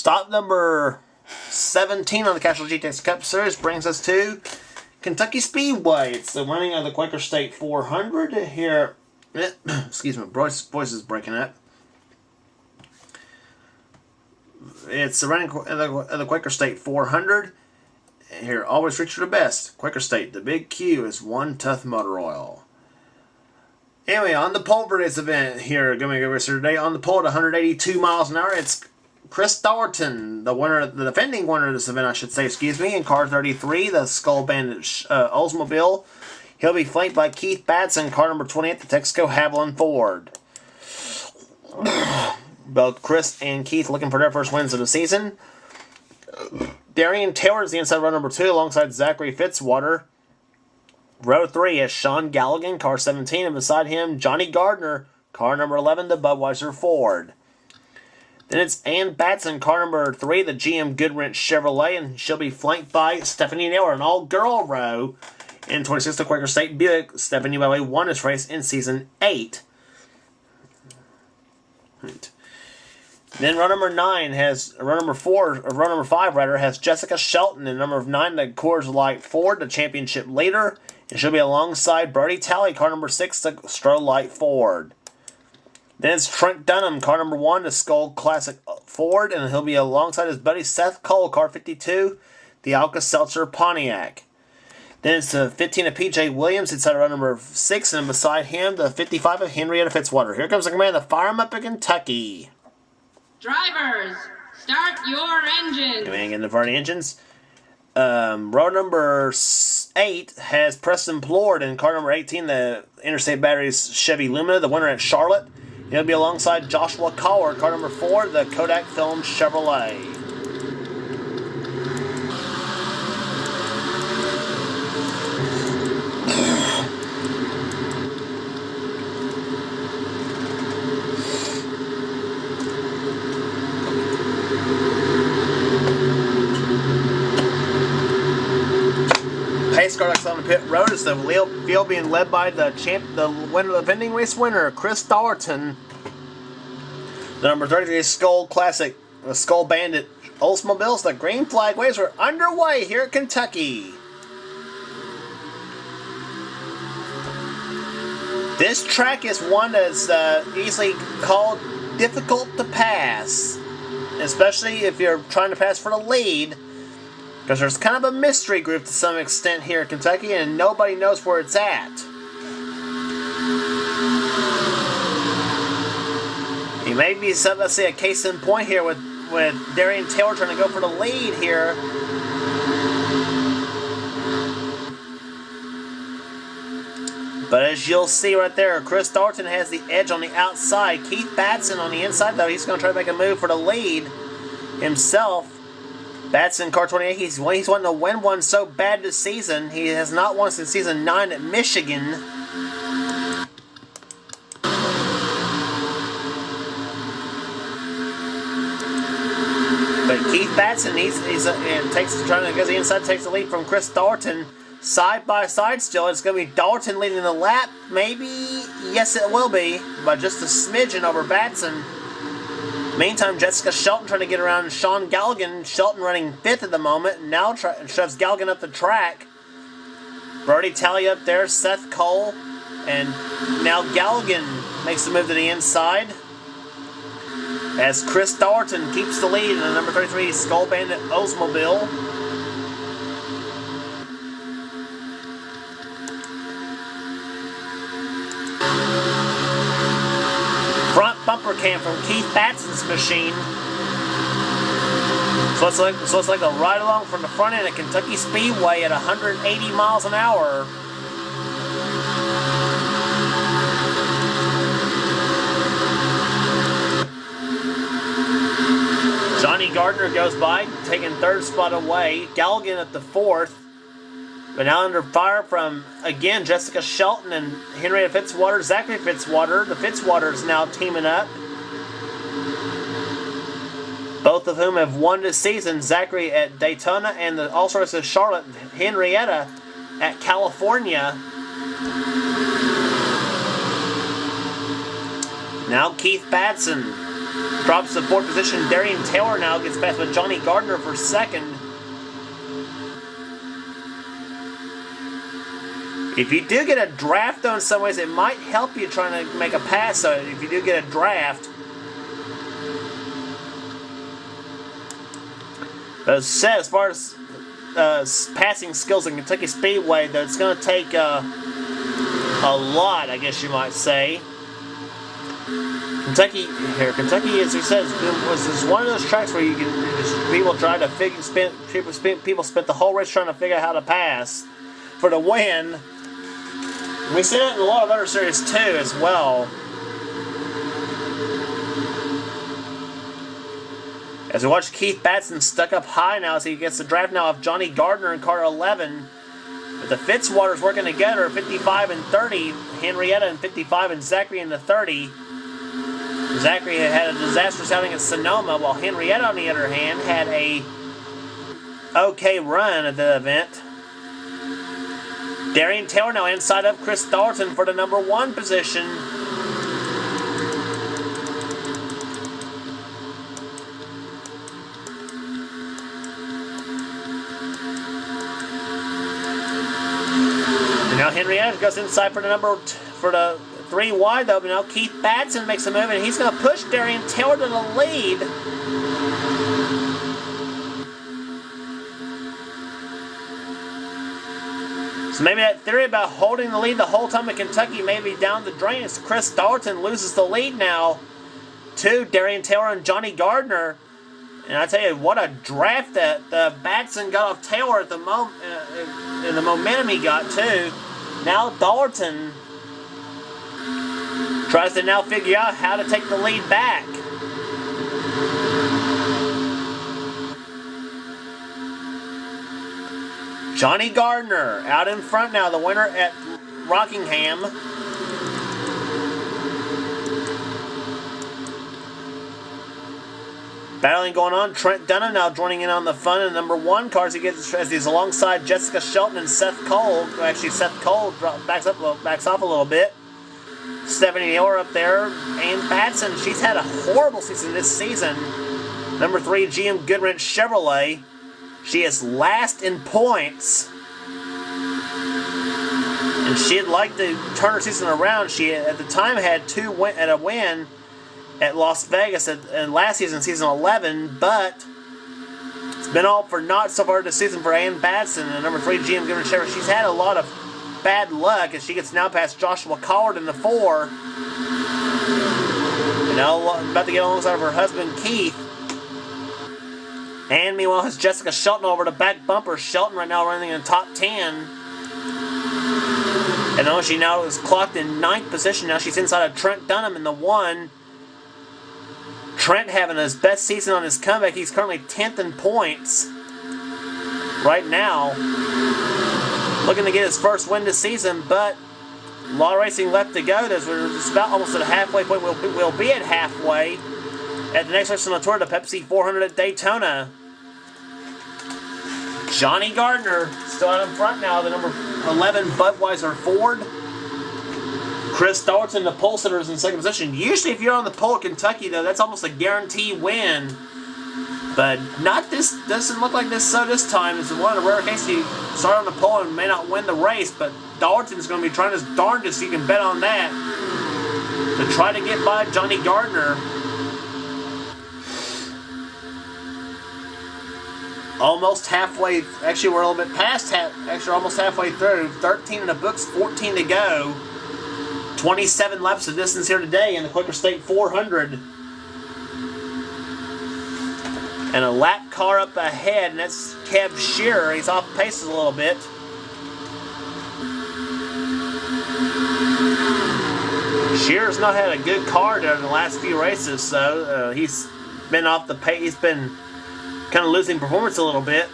Stop number 17 on the Castrol GTX Cup Series brings us to Kentucky Speedway. It's the running of the Quaker State 400 here. Excuse me, voice is breaking up. It's the running of the Quaker State 400. Here, always reach for the best. Quaker State, the big Q is one tough motor oil. Anyway, on the pole for this event here, going to go today on the pole at 182 miles an hour. It's Chris Thornton, the defending winner of this event, I should say, excuse me, in car 33, the Skull Bandit Oldsmobile. He'll be flanked by Keith Batson, car number 28, the Texaco Haviland Ford. Both Chris and Keith looking for their first wins of the season. Darian Taylor is the inside row number 2 alongside Zachary Fitzwater. Row 3 is Sean Galligan, car 17, and beside him, Johnny Gardner, car number 11, the Budweiser Ford. Then it's Ann Batson, car number 3, the GM Goodwrench Chevrolet, and she'll be flanked by Stephanie Naylor, an all-girl row in 26, the Quaker State Buick. Stephanie, by the way, won this race in Season 8. Then row number 5 has Jessica Shelton, and number 9, the Coors Light Ford, the championship leader. And she'll be alongside Brody Talley, car number 6, the Stroh Light Ford. Then it's Trent Dunham, car number 1, the Skull Classic Ford, and he'll be alongside his buddy Seth Cole, car 52, the Alka-Seltzer Pontiac. Then it's the 15 of P.J. Williams inside row number 6, and beside him, the 55 of Henrietta Fitzwater. Here comes the command of the Fire 'em Up in Kentucky. Drivers, start your engines. Going in the front engines. Row number 8 has Preston Plord in car number 18, the Interstate Batteries Chevy Lumina, the winner at Charlotte. He'll be alongside Joshua Collar, car number 4, the Kodak Film Chevrolet. Pace car on the pit road is the field being led by the defending race winner, Chris Thornton. The number 33 Skull Classic, the Skull Bandit Oldsmobiles. The green flag waves are underway here at Kentucky. This track is one that's easily called difficult to pass, especially if you're trying to pass for the lead. Because there's kind of a mystery group to some extent here in Kentucky, and nobody knows where it's at. You may be, let's say, a case in point here with Darian Taylor trying to go for the lead here. But as you'll see right there, Chris Thornton has the edge on the outside. Keith Batson on the inside, though, he's going to try to make a move for the lead himself. Batson, car 28, he's wanting to win one so bad this season. He has not won since season 9 at Michigan. But Keith Batson, goes the inside, takes the lead from Chris Thornton. Side by side still, it's going to be Thornton leading the lap. Maybe, yes it will be, but just a smidgen over Batson. Meantime, Jessica Shelton trying to get around Sean Galligan. Shelton running 5th at the moment, and now shoves Galligan up the track. Brody Talley up there, Seth Cole, and now Galligan makes the move to the inside. As Chris Thornton keeps the lead in the number 33 Skull Bandit Oldsmobile. Front bumper cam from Keith Batson's machine. So it's like a ride along from the front end of Kentucky Speedway at 180 miles an hour. Johnny Gardner goes by, taking 3rd spot away. Galligan at the 4th. But now under fire from, again, Jessica Shelton and Henrietta Fitzwater, Zachary Fitzwater. The Fitzwaters now teaming up. Both of whom have won this season. Zachary at Daytona and the All-Stars of Charlotte, Henrietta at California. Now Keith Batson Drops to fourth position. Darian Taylor now gets past with Johnny Gardner for second. If you do get a draft, though, in some ways, it might help you trying to make a pass. So if you do get a draft. But as far as passing skills in Kentucky Speedway, though, it's going to take a lot, I guess you might say. Kentucky, as he says, is one of those tracks where you can people try to people spent the whole race trying to figure out how to pass for the win. We see that in a lot of other series too, as well. As we watch Keith Batson stuck up high now as he gets the draft now of Johnny Gardner in car 11. But the Fitzwaters working together at 55 and 30. Henrietta in 55 and Zachary in the 30. Zachary had a disastrous outing at Sonoma, while Henrietta, on the other hand, had a okay run at the event. Darian Taylor now inside of Chris Dalton for the number 1 position. And now Henrietta goes inside for the 3 wide, though. But now Keith Batson makes a move, and he's going to push Darian Taylor to the lead. So maybe that theory about holding the lead the whole time in Kentucky may be down the drain as Chris Dalton loses the lead now to Darian Taylor and Johnny Gardner. And I tell you, what a draft that Batson got off Taylor at the and the momentum he got too. Now Dalton tries to now figure out how to take the lead back. Johnny Gardner out in front now, the winner at Rockingham. Battling going on. Trent Dunham now joining in on the fun in number 1 cars. As he's alongside Jessica Shelton and Seth Cole. Actually, Seth Cole backs off a little bit. Stephanie Orr up there. And Batson, she's had a horrible season this season. Number 3, GM Goodwrench Chevrolet. She is last in points. And she'd like to turn her season around. She, at the time, had a win at Las Vegas in last season, season 11, but it's been all for naught so far this season for Ann Batson. And number 3, GM Goodwrench Chevrolet. She's had a lot of bad luck as she gets now past Joshua Collard in the 4. And now about to get alongside of her husband, Keith. And meanwhile, has Jessica Shelton over the back bumper. Shelton right now running in the top 10. And though she now is clocked in 9th position, now she's inside of Trent Dunham in the 1. Trent having his best season on his comeback. He's currently 10th in points right now. Looking to get his first win this season, but a lot of racing left to go. We're just about almost at the halfway point. We'll be at halfway at the next race on the tour, the Pepsi 400 at Daytona. Johnny Gardner still out in front now, the number 11 Budweiser Ford. Chris Dalton, the pole sitter, is in second position. Usually if you're on the pole at Kentucky, though, that's almost a guarantee win. But not this, doesn't look like this so this time. It's one of the rare cases you start on the pole and may not win the race, but Dalton's going to be trying his darndest, so you can bet on that, to try to get by Johnny Gardner. Almost halfway, actually we're a little bit past almost halfway through. 13 in the books, 14 to go. 27 laps of distance here today in the Quaker State 400. And a lap car up ahead, and that's Kev Shearer. He's off pace a little bit. Shearer's not had a good car during the last few races, so he's been off the pace. He's been kind of losing performance a little bit.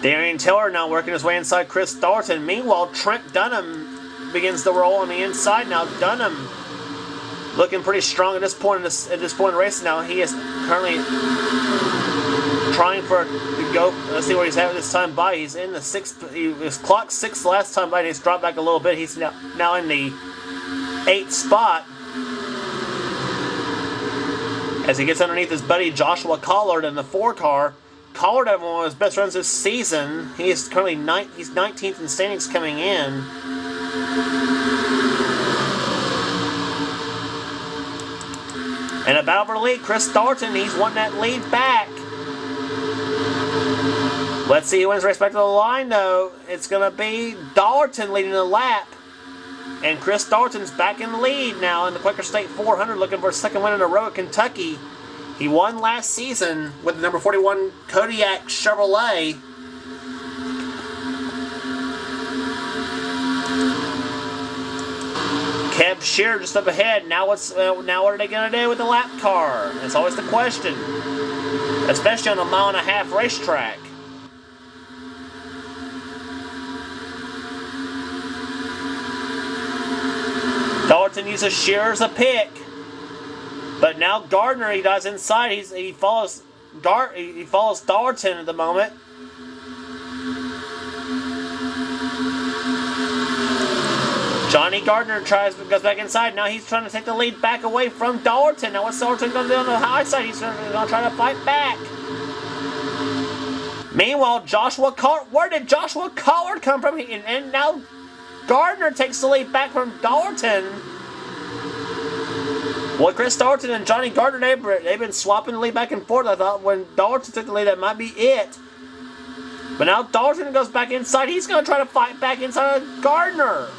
Darian Taylor now working his way inside Chris Dalton. Meanwhile, Trent Dunham begins to roll on the inside now. Dunham looking pretty strong at this point in the race now. He is currently trying for to go. Let's see where he's at this time by. He's in the 6th. He was clocked 6th last time by, and he's dropped back a little bit. He's now in the 8th spot as he gets underneath his buddy Joshua Collard in the 4 car. Collard had one of his best runs this season. He is currently he's 19th in standings coming in. And a battle for the lead, Chris Thornton, he's won that lead back. Let's see who wins the race back to the line, though. It's going to be Dalton leading the lap. And Chris Thornton's back in the lead now in the Quaker State 400, looking for a second win in a row at Kentucky. He won last season with the number 41 Kodiak Chevrolet. Kev Shear just up ahead. Now what are they going to do with the lap car? That's always the question, especially on a 1.5 mile racetrack. Dalton uses Shear as a pick, but now Gardner, he does inside. He follows Dalton at the moment. Johnny Gardner goes back inside. Now he's trying to take the lead back away from Dalton. Now what's Dalton going to do on the high side? He's going to try to fight back. Meanwhile, Joshua Collard. Where did Joshua Collard come from? And now Gardner takes the lead back from Dalton. Well, Chris Dalton and Johnny Gardner, they've been swapping the lead back and forth. I thought when Dalton took the lead, that might be it. But now Dalton goes back inside. He's going to try to fight back inside of Gardner.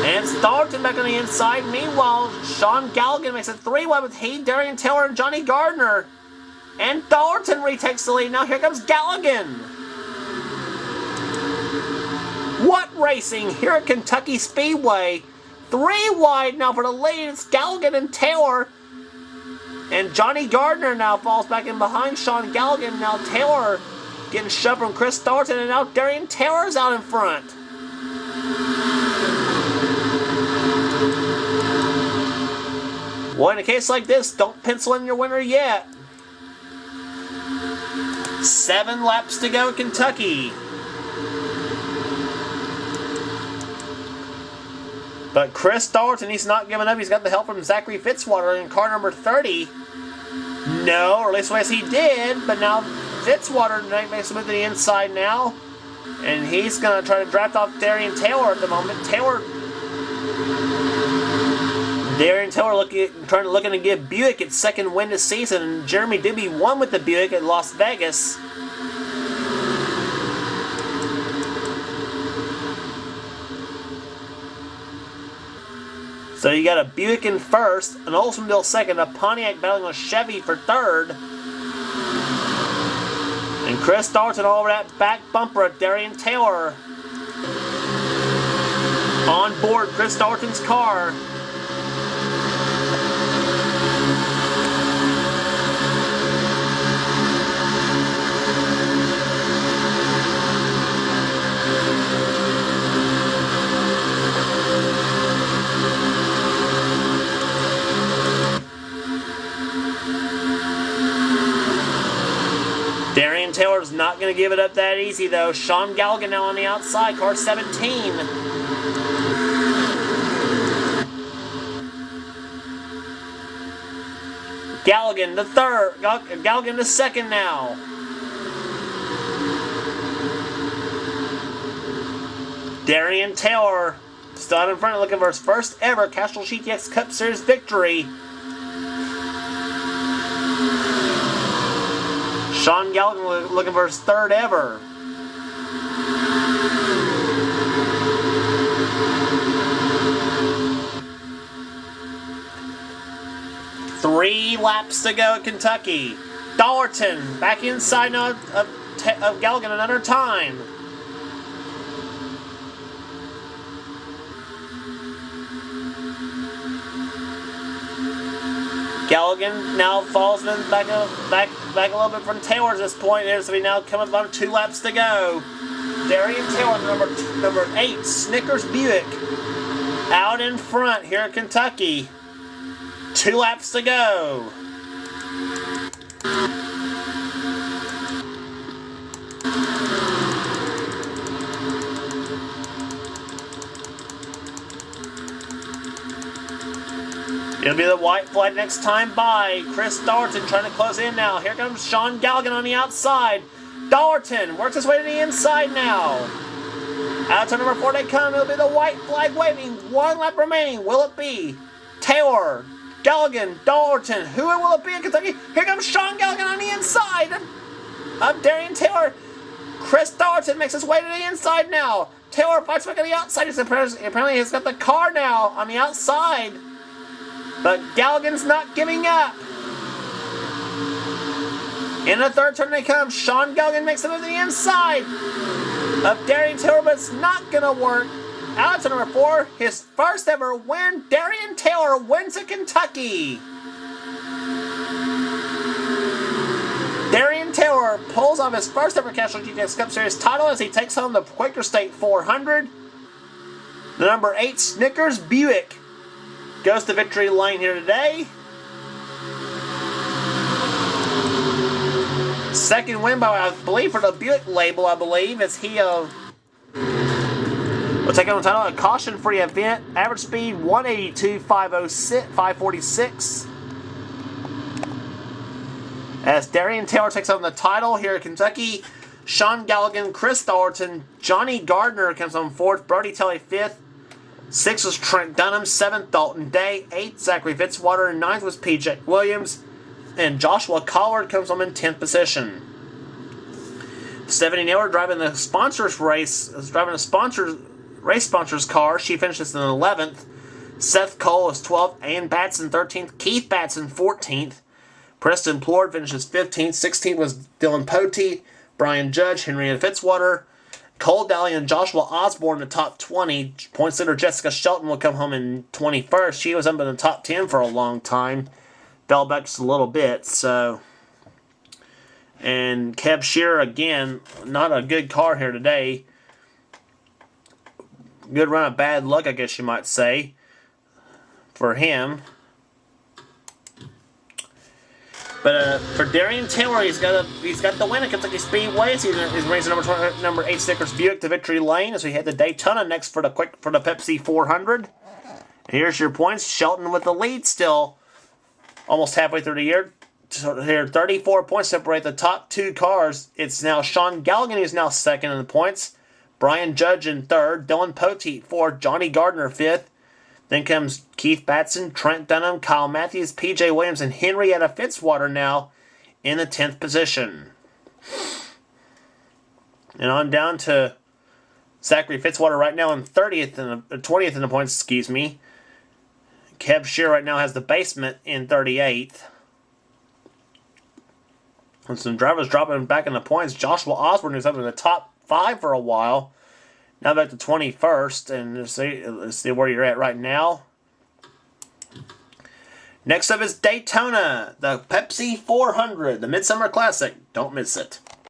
And it's Dalton back on the inside. Meanwhile, Sean Galligan makes a 3-way with he, Darian Taylor, and Johnny Gardner. And Dalton retakes the lead. Now here comes Galligan. What racing here at Kentucky Speedway. 3 wide now for the lead. It's Galligan and Taylor. And Johnny Gardner now falls back in behind Sean Galligan. Now Taylor getting shoved from Chris Thornton. And now Darian Taylor's out in front. Well, in a case like this, don't pencil in your winner yet. 7 laps to go at Kentucky. But Chris Thornton, he's not giving up. He's got the help from Zachary Fitzwater in car number 30. No, or at least he did. But now Fitzwater makes a move to the inside now. And he's going to try to draft off Darian Taylor at the moment. Darian Taylor looking to give Buick its 2nd win this season. And Jeremy Doobie won with the Buick at Las Vegas. So you got a Buick in 1st, an Oldsmobile 2nd, a Pontiac battling a Chevy for 3rd. And Chris Thornton all over that back bumper of Darian Taylor. On board Chris Thornton's car. Darian Taylor's not going to give it up that easy, though. Sean Galligan now on the outside, car 17. Galligan the 3rd. Galligan the 2nd now. Darian Taylor still out in front, looking for his first ever Castrol GTX Cup Series victory. Sean Galligan looking for his 3rd ever. Three laps to go at Kentucky. Dalton back inside now of Galligan another time. Galligan now falls back a little bit from Taylor at this point. So we now come about 2 laps to go. Darian Taylor, number 8, Snickers Buick, out in front here at Kentucky. 2 laps to go. It'll be the white flag next time by. Chris Darton trying to close in now. Here comes Sean Galligan on the outside. Darton works his way to the inside now. Out to number 4 they come. It'll be the white flag waving. 1 lap remaining. Will it be Taylor, Galligan, Darton? Who will it be in Kentucky? Here comes Sean Galligan on the inside of Darian Taylor. Chris Darton makes his way to the inside now. Taylor fights back on the outside. Apparently he's got the car now on the outside. But Galligan's not giving up. In the third turn they come. Sean Galligan makes it to the inside of Darian Taylor, but it's not going to work. Out to number 4, his first ever win. Darian Taylor wins at Kentucky. Darian Taylor pulls off his first ever Castrol GTX Cup Series title as he takes home the Quaker State 400. The number 8 Snickers Buick goes to victory lane here today. Second win by, I believe, for the Buick label, I believe, as he will take on the title. A caution-free event. Average speed 182.546. As Darian Taylor takes on the title here at Kentucky. Sean Galligan, Chris Thornton, Johnny Gardner comes on 4th, Brody Telly 5th. 6th was Trent Dunham, 7th Dalton Day, 8th Zachary Fitzwater, 9th was PJ Williams, and Joshua Collard comes home in 10th position. Stephanie Naylor driving the sponsors race, race sponsors car. She finishes in 11th. Seth Cole is 12th, Ann Batson 13th, Keith Batson 14th. Preston Plord finishes 15th. 16th was Dillon Poteet, Brian Judge, Henrietta Fitzwater, Cole Daly and Joshua Osborne in the top 20. Points leader Jessica Shelton will come home in 21st. She was up in the top 10 for a long time. Fell back just a little bit, so. And Keb Shearer, again, not a good car here today. Good run of bad luck, I guess you might say, for him. But for Darian Taylor, he's got the win at Kentucky Speedways. He's racing number 8 Snickers Buick to victory lane as we head to Daytona next for the Pepsi 400. And here's your points. Shelton with the lead still, almost halfway through the year. So here, 34 points separate the top 2 cars. It's now Sean Galligan who's now second in the points. Brian Judge in 3rd. Dillon Poteet 4th. Johnny Gardner 5th. Then comes Keith Batson, Trent Dunham, Kyle Matthews, P.J. Williams, and Henrietta Fitzwater now in the 10th position. And on down to Zachary Fitzwater right now in 20th in the points, excuse me. Keb Shear right now has the basement in 38th. And some drivers dropping back in the points. Joshua Osborne is up in the top 5 for a while. Now back to 21st, and let's see where you're at right now. Next up is Daytona, the Pepsi 400, the Midsummer Classic. Don't miss it.